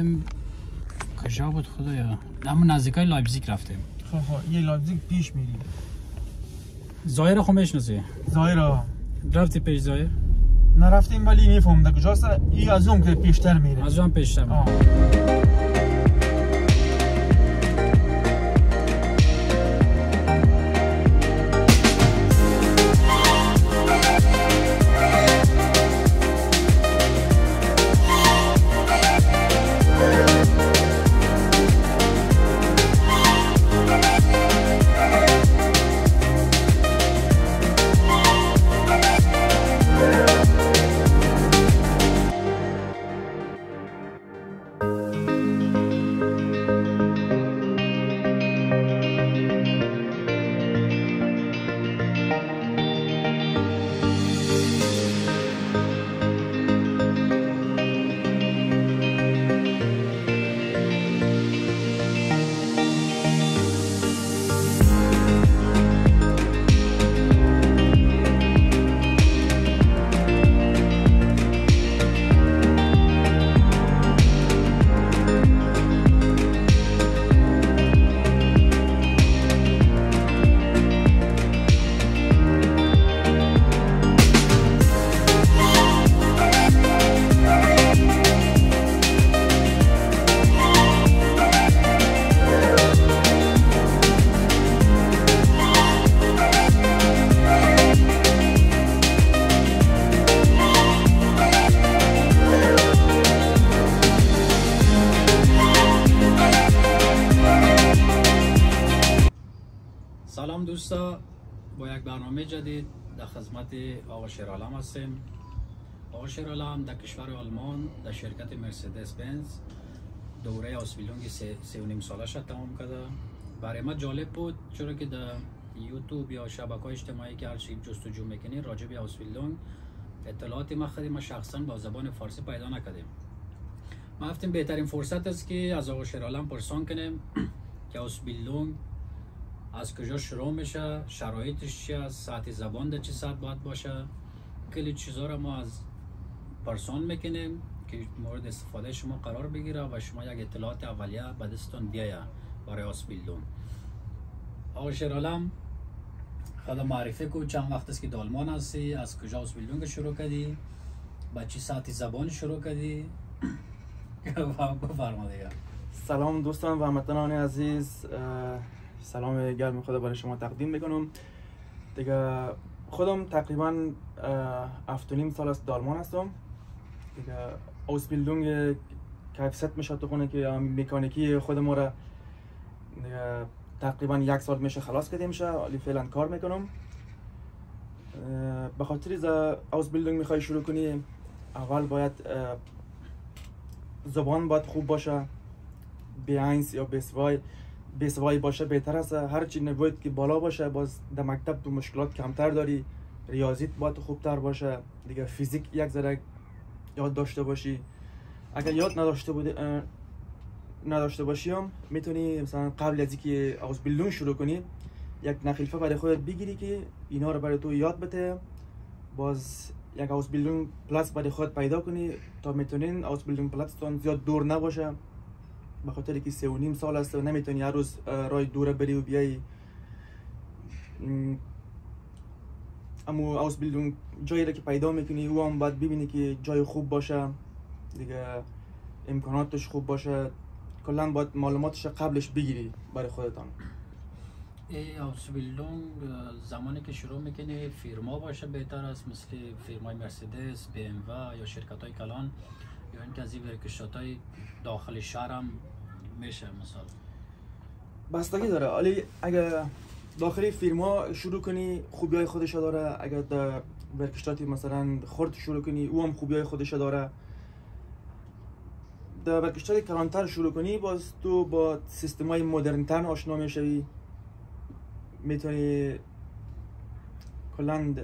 رفتیم کجا بود خدایا؟ همون نزدیکای لایپزیگ رفتیم. خب یه لایپزیگ پیش میری. زایر خو میشناسی؟ زایر رفتی پیش زایر؟ نرفتیم ولی میفهمم کجاست. این از اون که پیشتر میره. از اون پیشتر میره. سلام دوستا، با یک برنامه جدید در خدمت آقا شیرعالم هستیم. آقا شیرعالم در کشور آلمان در شرکت مرسدس بنز دوره آسبیلونگ 3.5 سالش تمام کرده. برای ما جالب بود چرا که در یوتیوب یا شبکه‌های اجتماعی که هر چی جستجو میکنی راجع به آسبیلونگ اطلاعاتی ما شخصا با زبان فارسی پیدا نکردیم. ما گفتیم بهترین فرصت است که از آقا شیرعالم پرسان کنیم که آسبیلونگ از کجا شروع میشه، شرایطش چی است، ساعت زبان در چه ساعت باید باشه، کلی چیزا رو ما از پرسان میکنیم که مورد استفاده شما قرار بگیره و شما یک اطلاعات اولیه به دستتون بیایه برای آسبیلونگ. آقا شیرعالم خدا معرفی کو، چند وقت است که در آلمان هستی، از کجا آسبیلونگ شروع کردی، با چه ساعت زبان شروع کردی؟ بفرما دیگه. سلام دوستان و هموطنان عزیز، سلام گرم خدا برای شما تقدیم میکنم. دیگه خودم تقریبا 7.5 سال است در آلمان هستم. دیگه آسبیلونگ کیفیت میشه تو خونه که مکانیکی خود ما را دیگه تقریبا 1 سال میشه خلاص کردیم میشه، ولی فعلا کار میکنم. به خاطر از آسبیلونگ میخوای شروع کنی، اول باید زبان باید خوب باشه، B1 یا B2 باشه بهتر است. هر چی نوید که بالا باشه باز در مکتب تو مشکلات کمتر داری. ریاضیت باید خوبتر باشه دیگه. فیزیک یک ذره یاد داشته باشی. اگر یاد نداشته باشی هم میتونی مثلا قبل از اینکه آسبیلونگ شروع کنی یک نخیلفه برای خودت بگیری که اینا رو برای تو یاد بده. باز یک آسبیلونگ پلاس برای خودت پیدا کنی تا میتونین آسبیلونگ پلاستون زیاد دور نباشه، به خاطر که 3.5 سال است و نمیتونی هر روز راه دوره بری و بیایی. اما آسبیلونگ جایی را که پیدا میکنی او هم باید ببینی که جای خوب باشه دیگه، امکاناتش خوب باشه، کلا باید معلوماتش قبلش بگیری برای خودتان. آسبیلونگ زمانی که شروع میکنی فیرما باشه بهتر است، مثل فیرمای مرسدس، BMW یا شرکت های کلان، یا اینکه از این ورکشاپ های داخل شهر هم میشه مثلا؟ بستگی داره، ولی اگر داخلی فیرما شروع کنی خوبی های خودش داره. اگر در ورکشاپی مثلا خرد شروع کنی او هم خوبی های خودش داره. در ورکشاپ کلانتر شروع کنی باز تو با سیستم های مدرن تر آشنا میشوی، میتونی کلا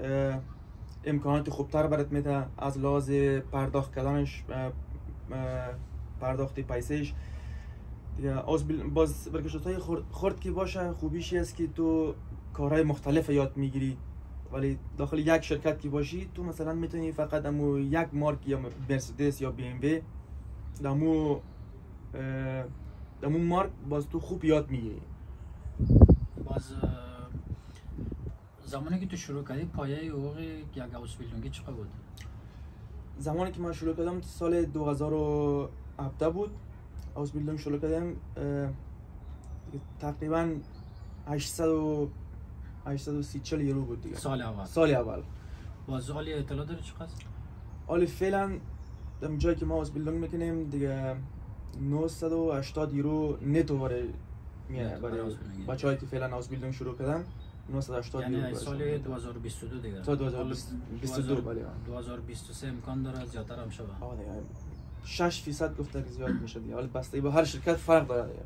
امکانات خوبتر برات میده از لحاظ پرداخت کردنش، پرداخت پیسهش دیگه. باز ورکشاپ‌های خرد که باشه خوبیش است که تو کارهای مختلف یاد میگیری، ولی داخل یک شرکت که باشی تو مثلا میتونی فقط امو یک مارک یا مرسدس یا BMW دمو دمون مارک باز تو خوب یاد میگیری. باز زمانی که تو شروع کردی پایه حقوق یک اوسبیلدونگی چقدر بود؟ زمانی که من شروع کردم سال 2017 بود. اوسبیلدونگ شروع کردم تقریبا 830 یورو بود دیگه. سال اول. سال اول. باز عالی اطلاع داری چقدر؟ عالی فعلا در جایی که ما اوسبیلدونگ میکنیم دیگه 980 یورو نتو برای بچه‌هایی که فعلا اوسبیلدونگ شروع کردن 980 یورو. یعنی سال 2022 دیگه. تا 2022 بله. 2023 امکان داره زیادتر هم شود. آره دیگه 6% گفته که زیاد میشه دیگه. حالا بسته به هر شرکت فرق داره دیگه.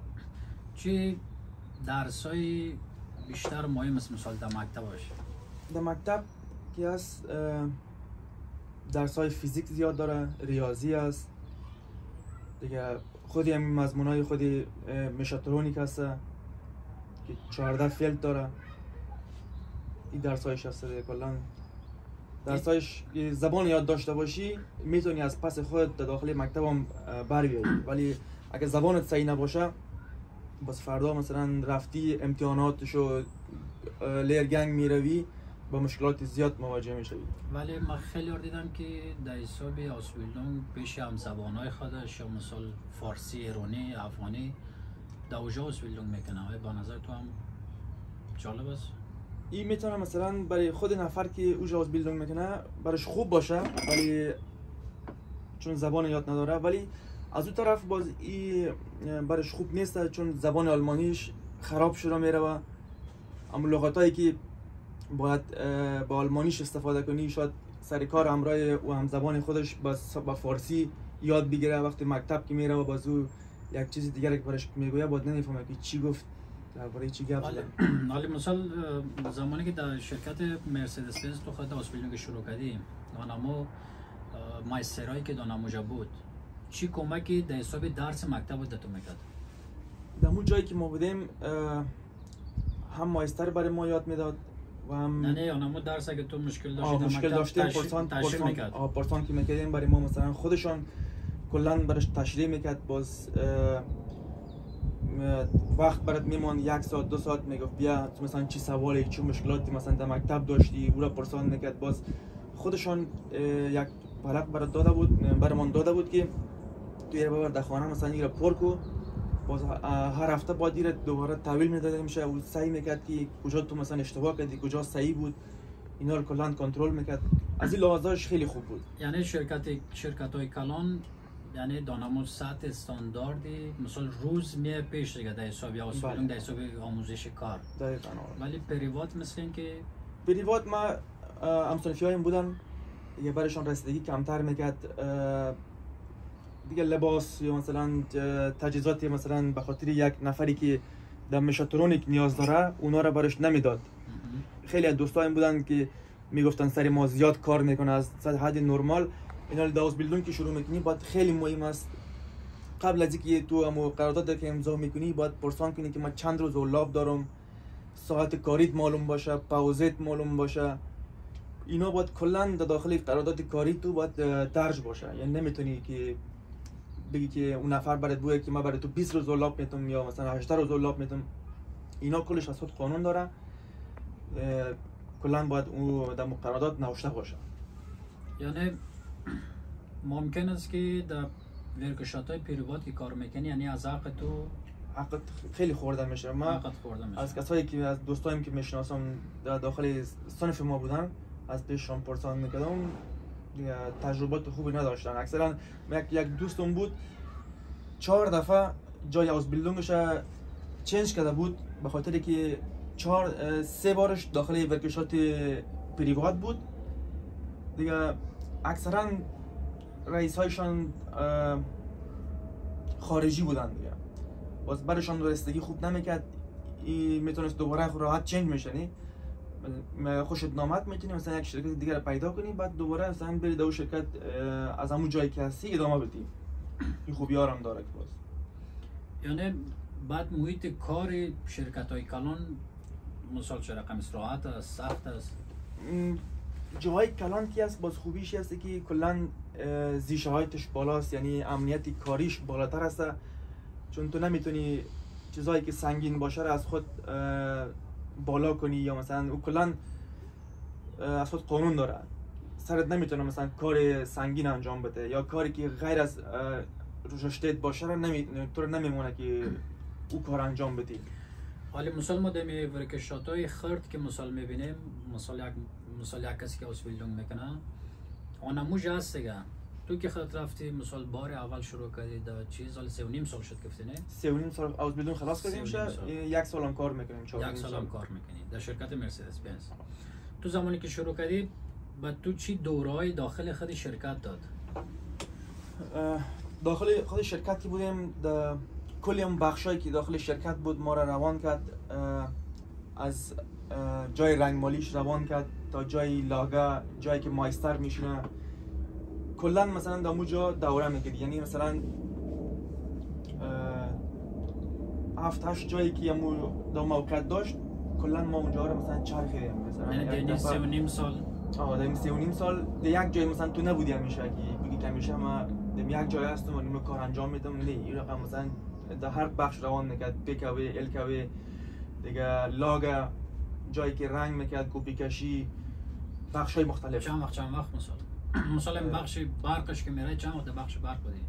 چی درسای بیشتر مهم است مثلا در مکتب باشه؟ در مکتب که هست درسای فیزیک زیاد داره، ریاضی است دیگه، خودی هم مضمونای خودی مشاترونیک هست که 14 فیلد داره. این درسایش هست دیگه. کلا درسایش زبان یاد داشته باشی میتونی از پس خودت داخل مکتب هم بر بیاری، ولی اگه زبانت صحیح نباشه باز فردا مثلا رفتی امتحاناتشو لیرگنگ میروی با مشکلات زیاد مواجه میشوی. ولی من خیلی دیدم که در حساب اوسبیلدونگ پیش هم زبانهای خودش یا مثلا فارسی، ایرانی، افغانی در اوجا اوسبیلدونگ میکنه. با نظر تو هم جالب است؟ این میتونه مثلا برای خود نفر که اوجا اوسبیلدونگ میکنه برایش خوب باشه ولی چون زبان یاد نداره، ولی از اون طرف باز این برایش خوب نیست چون زبان آلمانیش خراب شده میره و اما لغاتایی که باید با آلمانیش استفاده کنی شاید سر کار همراه او هم زبان خودش با فارسی یاد بگیره. وقتی مکتب که میره و باز او یک چیز دیگر که برایش میگویه باید نمیفهمه که چی گفت درباره چی گفت. ولی مثلا زمانی که در شرکت مرسدس بنز تو خود اوسبیلدونگ شروع کردیم دانمو مایسترایی که دانموجا بود چی کمکی در حساب درس مکتب بود تو میکرد؟ در اون جایی که ما بودیم هم مایستر برای ما یاد میداد و هم نه دانمو درس اگه تو مشکل داشتی پرسان که میکردیم برای ما مثلا خودشان کلا برایش تشریح میکرد. باز وقت برات میمون 1 ساعت 2 ساعت میگفت بیا مثلا چی سوالی چه مشکلاتی مثلا در مکتب داشتی او را پرسان میکرد. باز خودشان یک ورق برات داده بود برمان داده بود که توی ببر در خانه مثلا این را پر کو. باز هر هفته باید این را دوباره تحویل میداده میشه و سعی میکرد که کجا تو مثلا اشتباه کردی کجا صحیح بود اینا رو کلا کنترل میکرد. از این لحاظش خیلی خوب بود. یعنی شرکت‌های کلان یعنی دانمو سطح استانداردی مثلا روز میه پیش دیگه در حساب یا اوسبیلدونگ در حساب آموزش کار. دقیقاً. ولی پریوات مثل این که پریوات ما همسنفی‌هایم بودن یه برشان رسیدگی کمتر میکرد دیگه. لباس یا مثلا تجهیزاتی مثلا به خاطر یک نفری که در مشاترونیک نیاز داره اونا رو برش نمیداد. خیلی از دوستایم بودن که میگفتن سر ما زیاد کار میکنه از حد نرمال. اینا در اوسبیلدونگ که شروع میکنی باید خیلی مهم است قبل از اینکه تو هم قرارداد که امضا میکنی باید پرسان کنی که من چند روز اولاب دارم، ساعت کاریت معلوم باشه، پاوزت معلوم باشه. اینا باید کلا در داخل قرارداد کاری تو باید درج باشه. یعنی نمیتونی که بگی که اون نفر برات بگه که من برای تو 20 روز اولاب میتونم یا مثلا 8 روز اولاب میتونم. اینا کلش از خود قانون داره. کلا باید اون در قرارداد نوشته باشه. یعنی ممکن است که در ورکشاپ‌های پریوات که کار میکنی یعنی از حق تو حقت خیلی خورده میشه. من از کسایی که از دوستایم که میشناسم در داخل صنف ما بودن از پیششون پرسان میکردم تجربات خوبی نداشتن. اکثرا یک دوستم بود 4 دفعه جای اوسبیلدونگش چنج کرده بود به خاطر که 3 بارش داخل ورکشاپ پریوات بود دیگه. اکثرا رئیس هایشان خارجی بودن دیگه. باز برشان رسیدگی خوب نمیکرد. میتونست دوباره راحت چنج میشنی خوشت نامت میتونی مثلا یک شرکت دیگر پیدا کنی بعد دوباره مثلا بری در اون شرکت از همون جایی که هستی ادامه بدی. این خوبی هم داره که باز یعنی بعد محیط کار شرکت های کلان مثال چه رقم راحت است سخت است؟ جاهای کلان کی است باز خوبیش هست که کلا زیشه هایش بالاست یعنی امنیتی کاریش بالاتر است. چون تو نمیتونی چیزایی که سنگین باشه رو از خود بالا کنی، یا مثلا او کلا از خود قانون داره، سرت نمیتونه مثلا کار سنگین انجام بده یا کاری که غیر از رشدت باشه رو تو رو نمیمونه که او کار انجام بدی. حالا مثال ما دمی ورکشاتای خرد که مثال میبینیم، مثال یک کسی که اوسبیلدونگ میکنه آنموج هست دیگه. تو که خود رفتی مثال بار اول شروع کردی در چیز سال 3.5 سال شد گفتی نه؟ 3.5 سال اوسبیلدونگ خلاص کردیم شه، 1 سال هم کار میکنیم. 1 سال هم کار میکنی در شرکت مرسدس بنز. تو زمانی که شروع کردی با تو چی دورهای داخل خود شرکت داد؟ داخل خود شرکت که بودیم کلی هم بخشایی که داخل شرکت بود ما را روان کرد، از جای رنگمالیش روان کرد تا جای لاگه، جایی که مایستر میشونه، کلا مثلا در اونجا دوره میگیری. یعنی مثلا 7-8 جایی که در موقع داشت کلا ما اونجا رو مثلا چرخیدیم. مثلا یعنی 3.5 سال در 3.5 سال در یک جای مثلا تو نبودی همیشه که بگی که همیشه ما در یک جای هستم و نیم کار انجام میدم. نه، این رقم مثلا در هر بخش روان میکرد، پیکاوی، الکاوی دیگه، لاگ، جایی که رنگ میکرد، کپی کشی، بخشای مختلف. چند وقت مثلا بخش برقش که میره چند وقت در بخش برق بودی؟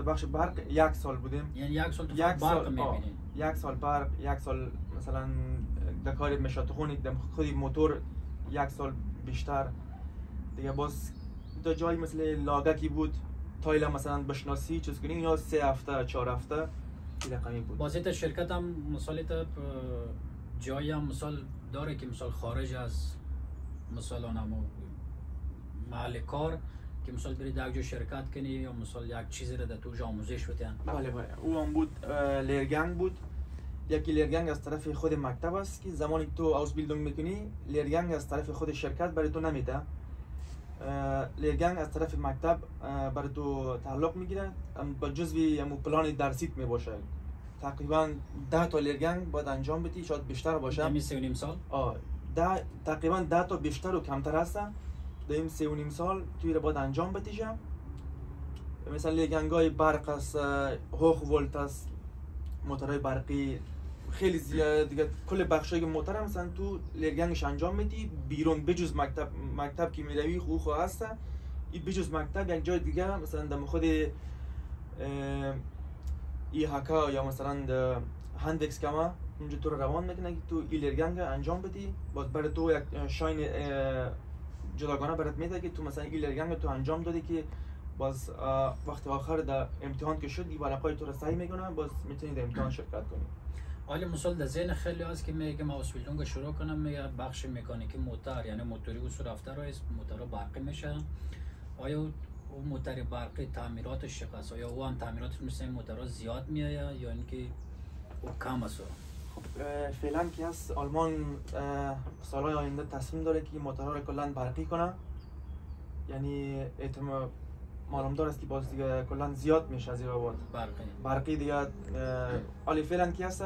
بخش برق 1 سال بودیم. یعنی 1 سال تو برق میبینی؟ 1 سال برق، 1 سال مثلا در کار مشاتخونیک، در خودی موتور 1 سال بیشتر دیگه. باز تا جایی مثل لاگکی بود تایل مثلا بشناسی چیز کنیم یا 3 هفته 4 هفته این رقمی بود. بازی تا شرکت هم مثلا تا جایی هم مثال داره که مثال خارج از مثلا نمو محل کار که مثال بری در جو شرکت کنی یا مثال یک چیزی رو در تو آموزش بدن؟ بله او هم بود. لیرگنگ بود. یکی لیرگنگ از طرف خود مکتب است که زمانی تو اوسبیلدونگ میکنی لیرگنگ از طرف خود شرکت برای تو نمیده. لیرگنگ از طرف مکتب برای تو تعلق میگیره، با جزوی پلان درسیت میباشه. تقریبا 10 تا لیرگنگ باید انجام بدی، شاید بیشتر باشه. یعنی 3.5 سال؟ تقریبا 10 تا بیشتر و کمتر هست. در این 3.5 سال توی رو باید انجام بدی. مثلا لیرگنگای برق است، هوخ ولت است، موتورهای برقی خیلی زیاد دیگه. کل بخشای موتور مثلا تو لیرگنگش انجام میدی بیرون، بجز مکتب که میروی خوب هست. این بجز مکتب یک جای دیگه مثلا در خود ای هاکا یا مثلا هندکس کما اونجا تو رو روان میکنه که تو ای لیرگنگ انجام بدی. باز برای تو یک شاین جداگانه برات میده که تو مثلا ای لیرگنگ تو انجام دادی که باز وقت آخر در امتحان که شد این ورقای تو رو صحیح میکنه، باز میتونی در امتحان شرکت کنی. حالا مثال در ذهن خیلی هست که میگه ما اوسبیلدونگ شروع کنم، میگه بخش مکانیکی موتور یعنی موتوری و رفته رو موتور برقی میشه. آیا اون موتور برقی تعمیراتش چقدر؟ آیا او هم تعمیراتش مثل این موتورها زیاد میآید یا اینکه او کم است؟ فعلا که از آلمان سالهای آینده تصمیم داره که موتورها رو کلا برقی کنه. یعنی احتمال معلوم داره است که باز دیگه کلا زیاد میشه از این بابت برقی دیگه. حالا فعلا که هست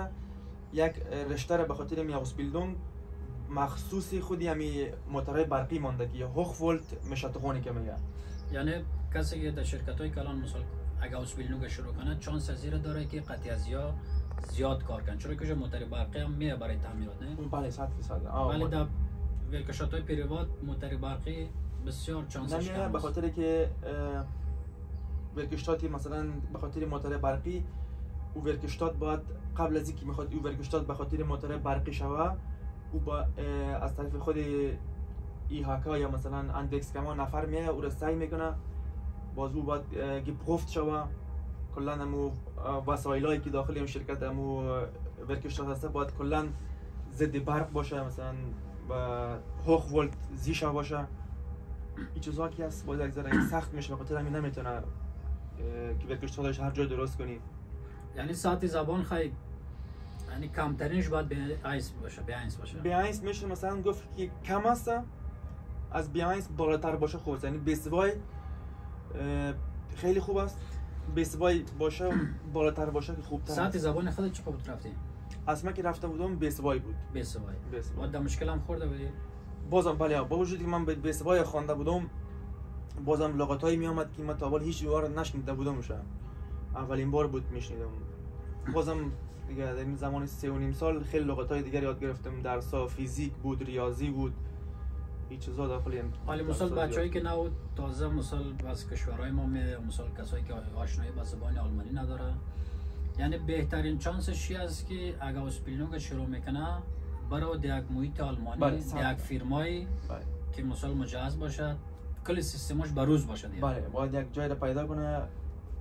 یک رشته رو به خاطر می اوسبیلدونگ مخصوصی خودی همی موتورهای برقی مانده که هوخ ولت مشاتخونیک میگه. یعنی کسی که در شرکت‌های کلان مثلا اگه اوسبیلدونگ شروع کنه چانس از این داره که قطعی‌ها زیاد کار کنن، چون که موتور برقی هم میه برای تعمیرات نه؟ بله 100%. ولی در ورکشاپ‌های پریوات موتور برقی بسیار چانسش کمه. به خاطر که ورکشتاتی مثلا به خاطر موتور برقی او ورکشتات باید قبل از اینکه میخواد او ورکشتات به خاطر موتور برقی شوه او با از طرف خود ای هاکا یا مثلا اندکس کما نفر میه او رو سعی میکنه، باز او باید گپخفت شوه. کلا همو وسایلایی که داخل اون شرکت همو ورکشتات هسته باید کلا ضد برق باشه، مثلا با هوخ ولت زیشه باشه. این چیزا که هست باید یک ذره سخت میشه، بخاطر همین نمیتونه که ورکشتاتش هر جای درست کنی. یعنی ساعت زبان خیلی یعنی کمترینش باید B1 باشه. B1 میشه مثلا گفت که کم است، از B1 بالاتر باشه خوب. یعنی B2 خیلی خوب است، B2 باشه بالاتر باشه که خوبتر. ساعت زبان خودت چه بود رفتی؟ اصلا که رفته بودم B2 بود. B2 بعد مشکل هم خورده بودی؟ بازم بله، با وجودی که من به B2 خوانده بودم بازم لغاتایی می آمد که من تا حالا هیچ جوار نشنیده بودم. اولین بار بود میشنیدم. بازم دیگه در این زمان 3.5 سال خیلی لغت‌های دیگر یاد گرفتم. درس‌ها فیزیک بود، ریاضی بود، این چیزا داخل این. حالا مثال بچه‌ای که نو تازه مثال از کشورهای ما میاد، مثال کسایی که آشنایی با زبان آلمانی نداره، یعنی بهترین چانسش چی است که اگه اسپیلنگ شروع میکنه برای یک محیط آلمانی، یک فیرمایی که مثال مجهز باشه، کل سیستمش بروز باشه دیگه. بله، باید یک جای را پیدا کنه.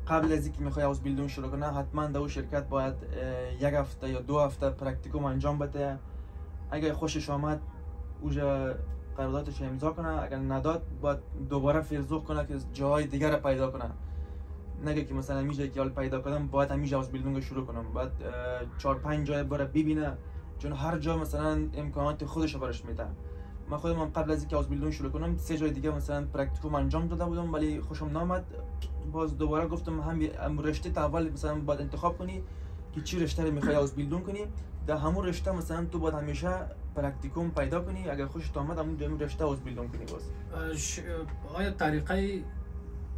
قبل از اینکه میخوای اسپیلنگ شروع کنه حتما در اون شرکت باید 1 هفته یا 2 هفته پرکتیکوم انجام بده. اگه خوشش آمد اوجا قراردادش امضا کنه، اگر نداد باید دوباره فرزوق کنه که جای دیگر رو پیدا کنه. نگه که مثلا میشه که حال پیدا کردم باید همیشه اسپیلنگ شروع کنم، باید 4-5 جای بره ببینه، چون هر جا مثلا امکانات خودش رو برش میده. من خودم قبل از اینکه اسپیلنگ شروع کنم 3 جای دیگه مثلا پرکتیکوم انجام داده بودم ولی خوشم نامد. باز دوباره گفتم هم رشته اول مثلا باید انتخاب کنی که چی رشته رو میخوای اسپیلنگ کنی. در همون رشته مثلا تو باید همیشه پرکتیکوم پیدا کنی، اگر خوشت اومد همون دوم رشته اسپیلنگ کنی. باز آیا طریقه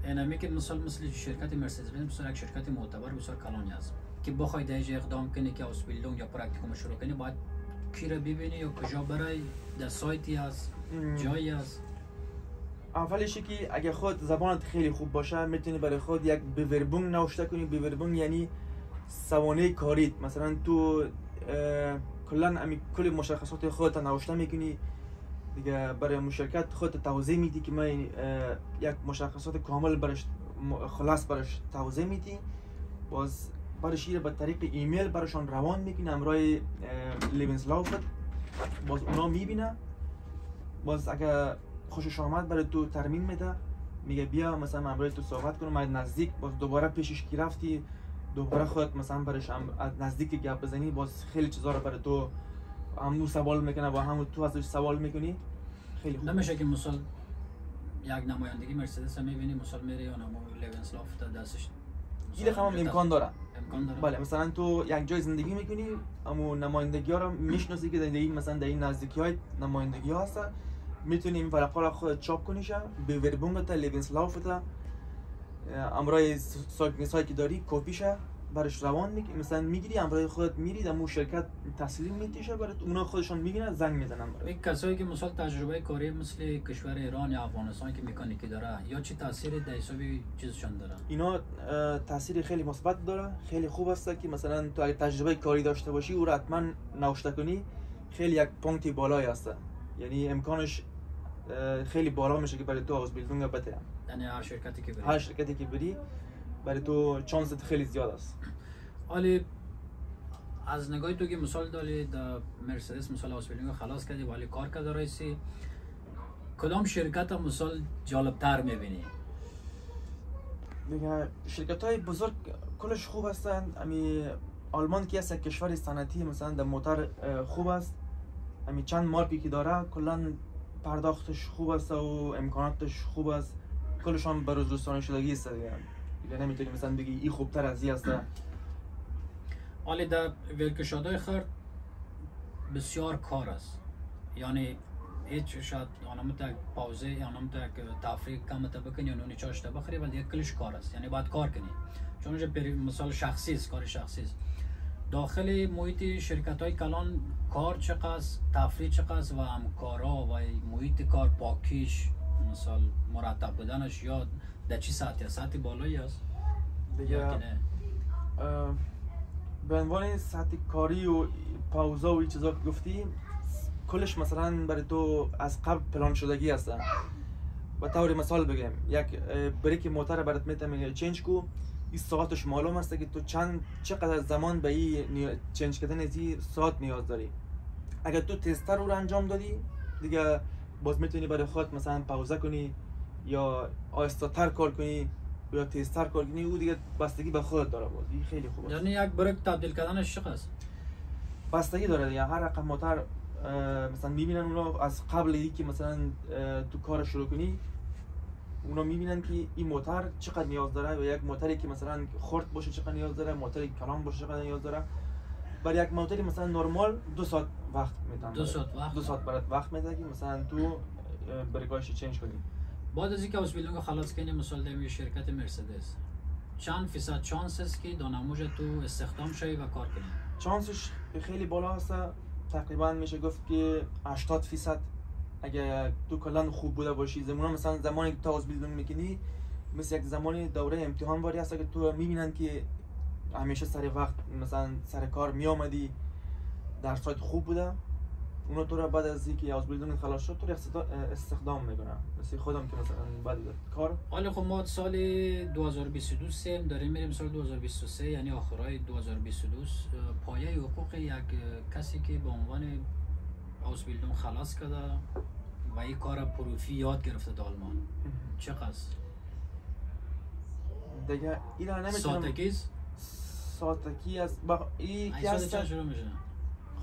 اینمی که مثل شرکت مرسدس بنز مثلا یک شرکت معتبر بسیار کلانی است که بخوای در اقدام کنی که اسپیلنگ یا پرکتیکوم شروع کنی، باید کی رو ببینی یا کجا برای در سایتی است، جایی است؟ اولش که اگه خود زبانت خیلی خوب باشه میتونی برای خود یک بیوربونگ نوشته کنی. بیوربونگ یعنی سوانه کاریت، مثلا تو کلا کل مشخصات خودت نوشته میکنی دیگه، برای مشارکت خودت توضیح میدی که من یک مشخصات کامل برش خلاص برش توضیح میدی. باز برش به طریق ایمیل برشان روان میکنی همراه لیبنسلاوفت، باز اونا میبینه. باز اگه خوشش آمد برای تو ترمیم میده، میگه بیا مثلا همراه تو صحبت کنم، من نزدیک. باز دوباره پیشش کی رفتی، دوباره خودت مثلا برش نزدیک گپ بزنی، باز خیلی چیزا رو برای تو همون سوال میکنه و همون تو ازش سوال میکنی. خیلی خوب. نمیشه که مثلا یک نمایندگی مرسدس هم میبینی مثلا میری یا نمو لیبنسلاوفت دستش این هم امکان داره. داره. بله، مثلا تو یک جای زندگی میکنی، اما نمایندگی ها رو میشناسی که در این مثلا در این نزدیکی های نمایندگی ها هستن، میتونی این ورقا رو خودت چاپ کنیش، به وربونگت لیبنسلاوفت امرای سایت که داری کپیشه برش روان میگی، مثلا میگیری امرای خودت میری در شرکت تسلیم میتیشه، برای اونا خودشون میگیرن زنگ میزنن. این کسایی که مثلا تجربه کاری مثل کشور ایران یا افغانستان که مکانیکی داره، یا چی تاثیری در حساب چیزشون داره؟ اینا تاثیر خیلی مثبت داره، خیلی خوب است که مثلا تو اگه تجربه کاری داشته باشی او رو حتما نوشته کنی، خیلی یک پونکتی بالایی هست، یعنی امکانش خیلی بالا میشه که برای تو اسپیلنگ بده. یعنی هر شرکتی که بری برای تو چانست خیلی زیاد است. حالی از نگاه تو که مثال داری در مرسدس مثال اسپیلنگ خلاص کردی ولی کار کرده رئیسی، کدام شرکت مثال جالبتر میبینی؟ دیگه شرکت های بزرگ کلش خوب هستند. امی آلمان که است کشور صنعتی مثلا در موتور خوب است، امی چند مارکی که داره کلا پرداختش خوب است و امکاناتش خوب است، کلشان بر روز رسانی شدگی است دیگه نمیتونی مثلا بگی این خوبتر از این است. حالی در ورکشاپ‌های خرد بسیار کار است، یعنی هیچ شاید آنم تا پاوزه یا آنم تا تفریح کم تا بکنی یا نونی چاش تا بخری، ولی کلش کار است، یعنی باید کار کنی، چون مثال شخصی است، کار شخصی است. داخل محیط شرکت‌های کلان کار چقدر، تفریح چقدر و همکارا و محیط کار پاکیش مثال مرتب بودنش یا در چی ساعتی است؟ ساعتی بالایی است دیگه به عنوان ساعت کاری و پاوزا و این چیزا که گفتی کلش مثلا برای تو از قبل پلان شدگی هستن. به طور مثال بگم یک بریک موتور برات میتونم چنج کو، این ساعتش معلوم است که تو چقدر زمان به این چنج کردن از این ساعت نیاز داری. اگر تو تستر رو انجام دادی دیگه باز میتونی برای خودت مثلا پاوزه کنی یا آهسته‌تر کار کنی یا تیزتر کار کنی، او دیگه بستگی به خودت داره. باز این خیلی خوبه. یعنی یک بریک تبدیل کردنش چقدر بستگی داره دیگه، هر رقم موتور مثلا میبینن اونا از قبل اینکه مثلا تو کار شروع کنی اونا میبینن که این موتور چقدر نیاز داره و یک موتوری که مثلا خرد باشه چقدر نیاز داره، موتوری که کلان باشه چقدر نیاز داره. برای یک موتوری مثلا نرمال 2 ساعت وقت میدن. 2 ساعت برات وقت میده که مثلا تو بریکاش چنج کنی. بعد از اینکه اسپیلنگ خلاص کنی مثلا در شرکت مرسدس چند فیصد چانس است که دانموج تو استخدام شوی و کار کنی؟ چانسش خیلی بالا هست، تقریبا میشه گفت که 80%. اگه تو کلا خوب بوده باشی، مثلا زمانی که تو آزبیلدون میکنی مثل یک زمانی دوره امتحان باری هست که تو میبینن که همیشه سر وقت مثلا سر کار میامدی، درسات خوب بوده، اونا تو را بعد از اینکه آزبیلدون خلاص شد تو را استخدام میکنن. مثل خودم که مثلا بعد کار. حالا خب ما سال 2022 سیم داریم میریم سال 2023، یعنی آخرای 2022 پایه حقوق یک کسی که به عنوان آزبیلدون خلاص کرده و این کار پروفی یاد گرفته در آلمان چقدر؟ دیگه اینا نمیتونم ساعتکی از یکی هست شروع میشه.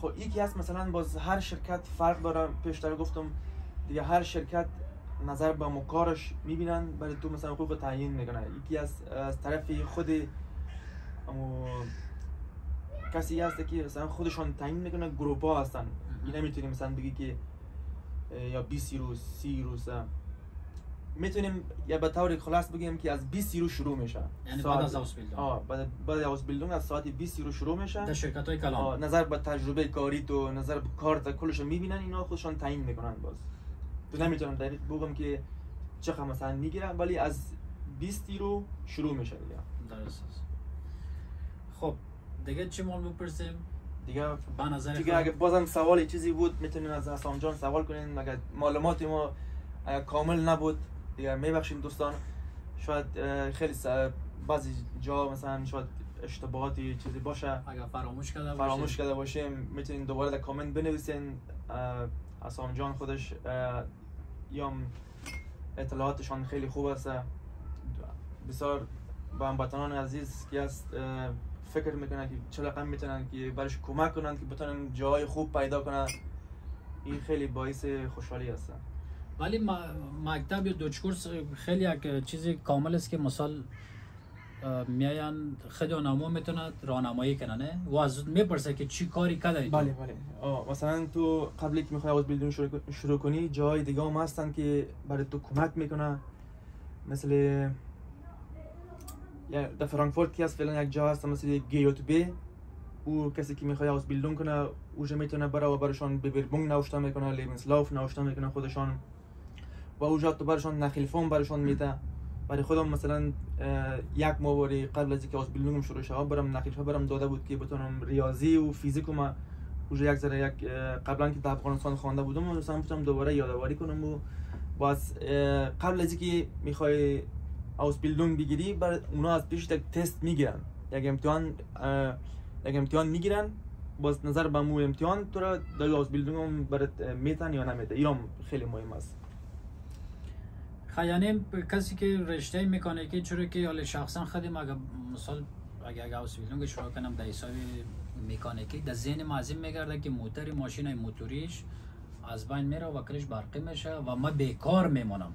خب یکی هست مثلا باز هر شرکت فرق داره، پیشتر گفتم دیگه هر شرکت نظر به مکارش میبینن، برای تو مثلا حقوق تعیین میکنه. یکی از طرف خود کسی هست که مثلا خودشان تعیین میکنه، گروپ ها هستن. این نمیتونی مثلا بگی که یا 20 یورو 30 یورو میتونیم یا به طور خلاص بگیم که از 20 یورو شروع میشه، یعنی بعد از آزبیلدون. بعد از آزبیلدون از ساعت 20 یورو شروع میشه در شرکت های کلان. نظر به تجربه کاری تو، نظر به کارت کلش میبینن، اینا خودشان تعیین میکنن. باز تو نمیتونم دقیق بگم که چقدر مثلا میگیرن، ولی از 20 یورو شروع میشه دیگه. درست است. خب دیگه چی مال بپرسیم؟ دیگه به نظر دیگه اگه بازم سوالی چیزی بود میتونین از حسام جان سوال کنین. اگه معلومات ما کامل نبود دیگه میبخشیم دوستان. شاید خیلی بعضی جا مثلا شاید اشتباهاتی چیزی باشه، اگر فراموش کرده باشیم میتونین دوباره در کامنت بنویسین. حسام جان خودش یا اطلاعاتشان خیلی خوب است. بسیار با هموطنان عزیز که است فکر میکنن که چه رقم میتونن که برش کمک کنن که بتونن جای خوب پیدا کنن. این خیلی باعث خوشحالی است. ولی مکتب یا دوچکورس خیلی یک چیزی کامل است که مثال میاین خیلی آنما میتونه راهنمایی کنه و از میپرسه که چی کاری کردی. بله مثلا تو قبلی که میخوای آزبیلدون شروع کنی جای دیگه هم هستن که برای تو کمک میکنه. مثل یا در فرانکفورت که هست فعلا یک جا هست مثل گیوتبه، او کسی که میخواد آزبیلدون کنه اوجا میتونه براشون ببربونگ نوشته میکنه، لیبنسلاف نوشته میکنه خودشان و اوجا تو براشون نخیلفون براشون میده. برای خودم مثلا یک ماه قبل از اینکه آزبیلدونم شروع شه برام نخیلفه برام داده بود که بتونم ریاضی و فیزیک ما اوجا یک قبلا که در افغانستان خوانده بودم مثلا بتونم دوباره یادآوری کنم. و باز قبل از اینکه میخوای آزبیلدون بگیری برای اونا از پیش یک تست میگیرن، یک امتحان میگیرن. باز نظر به مو امتحان تو را در آزبیلدون برات میتن یا نمیتن. ایران خیلی مهم است. یعنی کسی که رشته مکانیکی چرا که حالا شخصا خودم اگه مثلا اگه آزبیلدون شروع کنم در حساب مکانیکی در ذهن مازم میگرده که موتور ماشین موتوریش از بین میره و کلش برقی میشه و ما بیکار میمونم.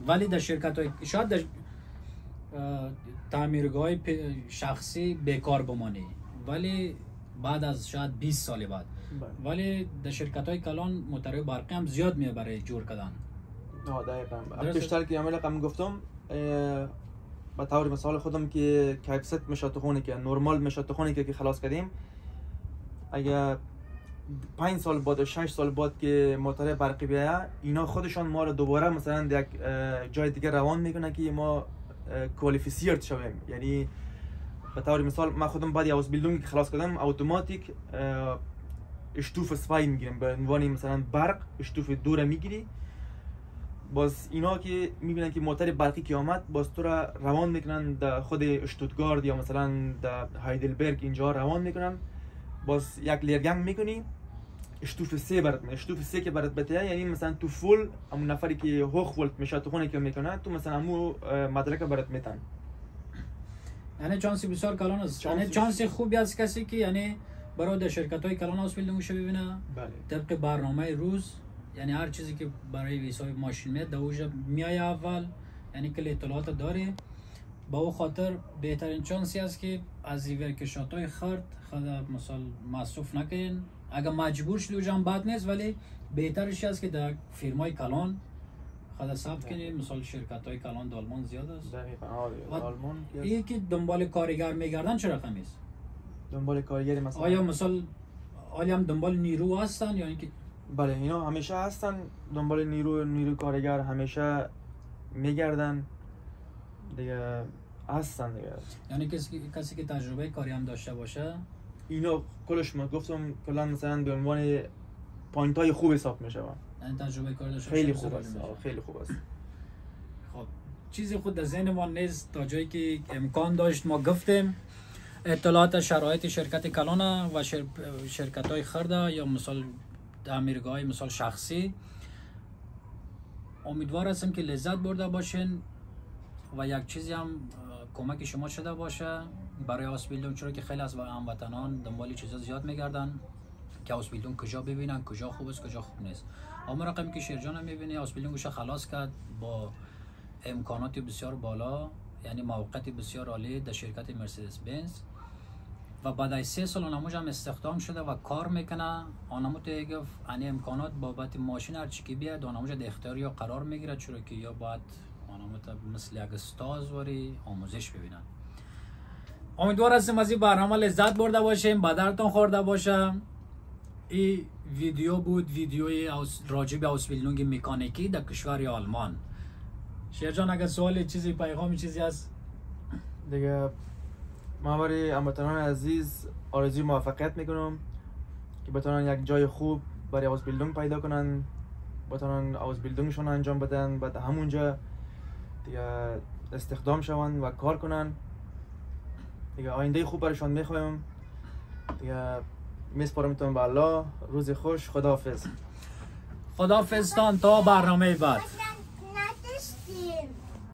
ولی در شرکت های شاید در تعمیرگاه شخصی بیکار بمانی، ولی بعد از شاید 20 سال بعد. ولی در شرکت های کلان موتور برقی هم زیاد میه برای جور کردن. دقیقاً. پیشتر که عمل رقم گفتم به طور مثال خودم که کیپست مشاتخونه که نرمال مشاتخونه که خلاص کردیم، اگه 5 سال بعد و 6 سال بعد که موتور برقی بیاید اینا خودشان ما رو دوباره مثلا یک جای دیگه روان میکنه که ما کوالیفیسیرد شویم. یعنی به طور مثال من خودم بعد آزبیلدون که خلاص کردم اتوماتیک اشتوف 2 میگیریم به عنوان مثلا برق اشتوف 2 را میگیری. باز اینا که میبینن که موتور برقی که آمد باز تو را روان میکنن در خود اشتوتگارد یا مثلا در هایدلبرگ اینجا روان میکنن. باز یک لیرگنگ میکنی اشتوف 3 برات میاد. اشتوف 3 که برات بده یعنی مثلا تو فول همون نفری که هوخ ولت میشه تو خونه که میکنه تو مثلا همو مدرک برات میتن. یعنی چانسی بسیار کلان است. یعنی چانسی خوبی از کسی که یعنی برای در شرکت های کلان آزبیلدون میشه ببینه. بله. طبق برنامه روز یعنی هر چیزی که برای حساب ماشین میاد دوجا میای اول، یعنی کل اطلاعات داری. با او خاطر بهترین چانسی است که از ورکشات های خرد خود مثلا مصرف نکنین. اگر مجبور شدی اونجا بد نیست، ولی بهترش است که در فیرمای کلان خدا ثبت کنیم. مثال شرکت های کلان دالمان زیاد است. دقیقاً. دالمان این که دنبال کارگر میگردن چه رقمی است؟ دنبال کارگری مثلا آیا مثال هم دنبال نیرو هستن یا اینکه؟ بله اینا همیشه هستن دنبال نیرو کارگر، همیشه میگردن دیگه، هستن دیگه. یعنی کسی که تجربه کاری هم داشته باشه اینا کلش ما گفتم کلا مثلا به عنوان پوینت های خوب حساب میشه. یعنی تجربه کاری داشته خیلی خوب است. خیلی خوب است. خب چیزی خود در ذهن ما نیست تا جایی که امکان داشت ما گفتیم اطلاعات شرایط شرکت کلان و شرکت های خرده یا مثال تعمیرگاه های مثال شخصی. امیدوار هستم که لذت برده باشین و یک چیزی هم کمک شما شده باشه برای هاوس بیلدینگ، چرا که خیلی از هموطنان دنبال چیزا زیاد میگردن که هاوس بیلدینگ کجا ببینن، کجا خوب است کجا خوب نیست. اما رقمی که شیرجان هم میبینی هاوس بیلدینگش خلاص کرد با امکانات بسیار بالا، یعنی موقعیت بسیار عالی در شرکت مرسدس بنز و بعد از 3 سال آنموج هم استخدام شده و کار میکنه. آنموت گفت این امکانات بابت ماشین هر چی که بیاد آنموج در اختیار یا قرار میگیره، چرا که یا باید آنموت مثل یک استاد وری آموزش ببینن. امیدوار هستم از این برنامه لذت برده باشیم، به درتون خورده باشه. این ویدیو بود، ویدیوی راجع به هاوس بیلدینگ مکانیکی در کشور آلمان. شیرجان اگر سوال چیزی پیغامی چیزی هست دیگه، ما برای هموطنان عزیز آرزوی موفقیت میکنم که بتونن یک جای خوب برای هاوس بیلدینگ پیدا کنن، بتونن هاوس بیلدینگشون انجام بدن، بعد همونجا دیگه استخدام شون و کار کنن. دیگه آینده خوب برایشان میخوایم. دیگه میسپارمتون به الله. روز خوش. خداحافظ. خداحافظ تا برنامه بعد.